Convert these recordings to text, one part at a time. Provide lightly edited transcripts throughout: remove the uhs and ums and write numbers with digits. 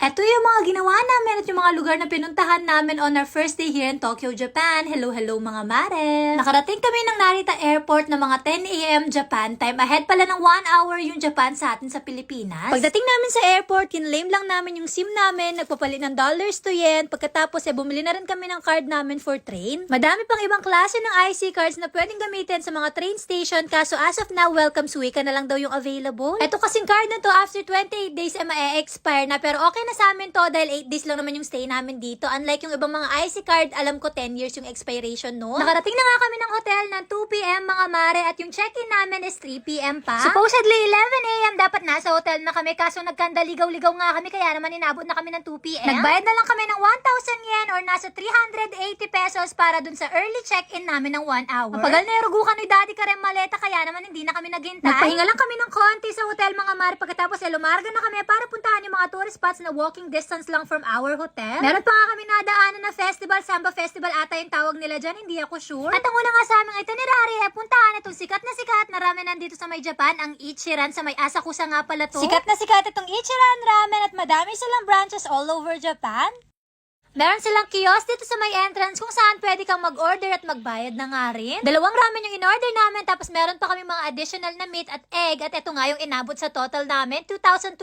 Ito yung mga ginawa namin at yung mga lugar na pinuntahan namin on our first day here in Tokyo, Japan. Hello, hello mga mare! Nakarating kami ng Narita Airport na mga 10 a.m. Japan time. Ahead pala ng 1 hour yung Japan sa atin sa Pilipinas. Pagdating namin sa airport, kinlaim lang namin yung SIM namin, nagpapalit ng dollars to yen. Pagkatapos, bumili na rin kami ng card namin for train. Madami pang ibang klase ng IC cards na pwedeng gamitin sa mga train station. Kaso as of now, welcome Suica na lang daw yung available. Ito kasing card na to, after 28 days, ma-expire na. Pero okay na sa amin to dahil 8 days lang naman yung stay namin dito. Unlike yung ibang mga IC card, alam ko 10 years yung expiration no. Nakarating na nga kami ng hotel ng 2 p.m. mga mare at yung check-in namin is 3 p.m. pa. Supposedly 11 a.m. dapat nasa hotel na kami kaso nagkandaligaw-ligaw nga kami kaya naman inabot na kami ng 2 p.m. Nagbayad na lang kami ng 1,000 yen or nasa 380 pesos para dun sa early check-in namin ng 1 hour. Mapagal na yung rugukan ni Daddy Karen maleta kaya naman hindi na kami naghintay. Nagpahinga lang kami ng konti sa hotel mga mare pagkatapos lumarga na kami para puntahan yung mga tourist spots na walking distance lang from our hotel. Meron pa nga kami nadaanan na festival, Samba Festival ata yung tawag nila dyan, hindi ako sure. At ang una nga sa aming itinerary puntahan itong sikat na ramen nandito sa may Japan, ang Ichiran sa may Asakusa nga pala to. Sikat na sikat itong Ichiran ramen at madami silang branches all over Japan. Meron silang kiosk dito sa may entrance kung saan pwede kang mag-order at magbayad na nga rin. Dalawang ramen yung in-order namin tapos meron pa kami mga additional na meat at egg at ito nga yung inabot sa total namin, 2,220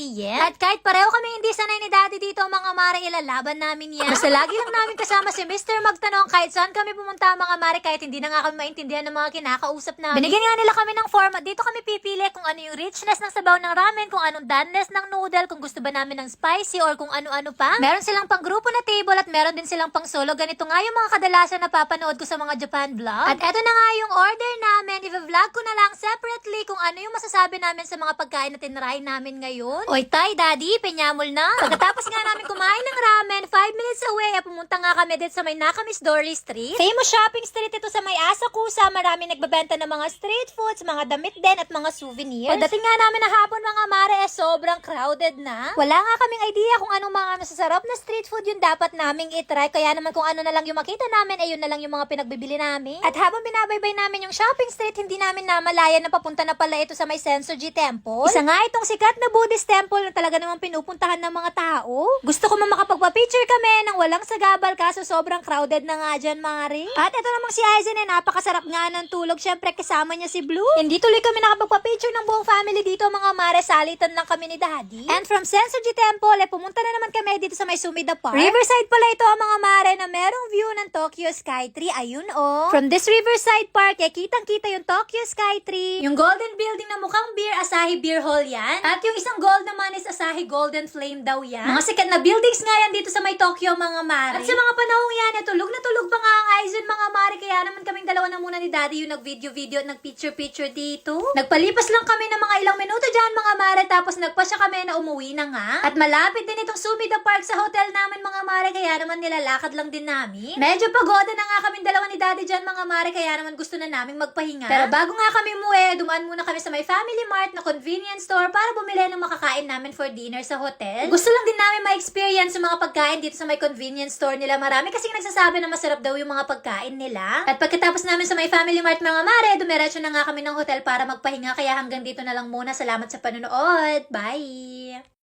yen. At kahit pareho kami hindi sanay ni Daddy dito mga mare, ilalaban namin yan. Basta lagi lang namin kasama si Mr. Magtanong kahit saan kami pumunta mga mare kahit hindi na nga kami maintindihan ng mga kinakausap namin. Binigyan nga nila kami ng form at dito kami pipili kung ano yung richness ng sabaw ng ramen, kung anong doneness ng noodle, kung gusto ba namin ng spicy or kung ano-ano pa. Meron silang pang grupo na table at meron din silang pang solo. Ganito nga yung mga kadalasan na papanood ko sa mga Japan vlog. At eto na nga yung order namin. I-vlog ko na lang separately kung ano yung masasabi namin sa mga pagkain na tinry namin ngayon. Oy, tay, daddy, penyamol na. Pagkatapos nga namin kumain ng ramen, 5 minutes away, pumunta nga kami dito sa may Nakamiss Dory Street. Famous shopping street ito sa may Asakusa. Marami nagbebenta ng mga street foods, mga damit din at mga souvenirs. Pagdating nga namin na hapon mga mare, sobrang crowded na. Wala nga kaming idea kung anong mga masasarap na street food yung dapat naming itry. Kaya naman kung ano na lang yung makita namin, ayun na lang yung mga pinagbibili namin. At habang binabaybay namin yung shopping street, hindi namin namalayan na papunta na pala ito sa may Sensoji Temple. Isa nga itong sikat na Buddhist temple na talaga namang pinupuntahan ng mga tao. Gusto ko makapagpa-picture kami ng walang sagabal kaso sobrang crowded na nga dyan, Mari. At ito namang si Aizen napakasarap nga ng tulog. Syempre kasama niya si Blue. Hindi tuloy kami nakapagpa-picture ng buong family dito mga Mare. Salitan lang kami ni Daddy. And from Sensoji Temple, pumunta na naman kami dito sa may Sumida Park. Riverside pala ito mga mare na merong view ng Tokyo Skytree. Ayun oh. From this Riverside Park, kitang-kita yung Tokyo Skytree. Yung golden building na mukhang beer, Asahi Beer Hall yan. At yung isang gold naman is Asahi Golden Flame daw yan. Mga sikat na buildings nga yan dito sa may Tokyo mga mare. At sa mga panahong yan, tulog na tulog pa nga ang Aizen mga mare. Kaya naman kaming dalawa na muna ni Daddy yung nag-video-video at nag-picture-picture dito. Nagpalipas lang kami ng mga ilang minuto dyan mga mare. Tapos nagpasya kami na umuwi na nga. At malapit din itong Sumida Park sa hotel namin mga mare. Kaya naman nilalakad lang din namin. Medyo pagoda na nga kaming dalawa ni Daddy dyan mga mare. Kaya naman gusto na naming magpahinga. Pero bago nga kami umuwi, dumaan muna kami sa may Family Mart na convenience store para bumili ng makakain namin for dinner sa hotel. Gusto lang din namin ma-experience yung mga pagkain dito sa may convenience store nila. Marami kasing nagsasabi na masarap daw yung mga pagkain nila. At pagkatapos namin sa may Family Mart mga mare, dumiretso na nga kami ng hotel para magpahinga. Kaya hanggang dito na lang muna. Salamat sa panonood. Bye!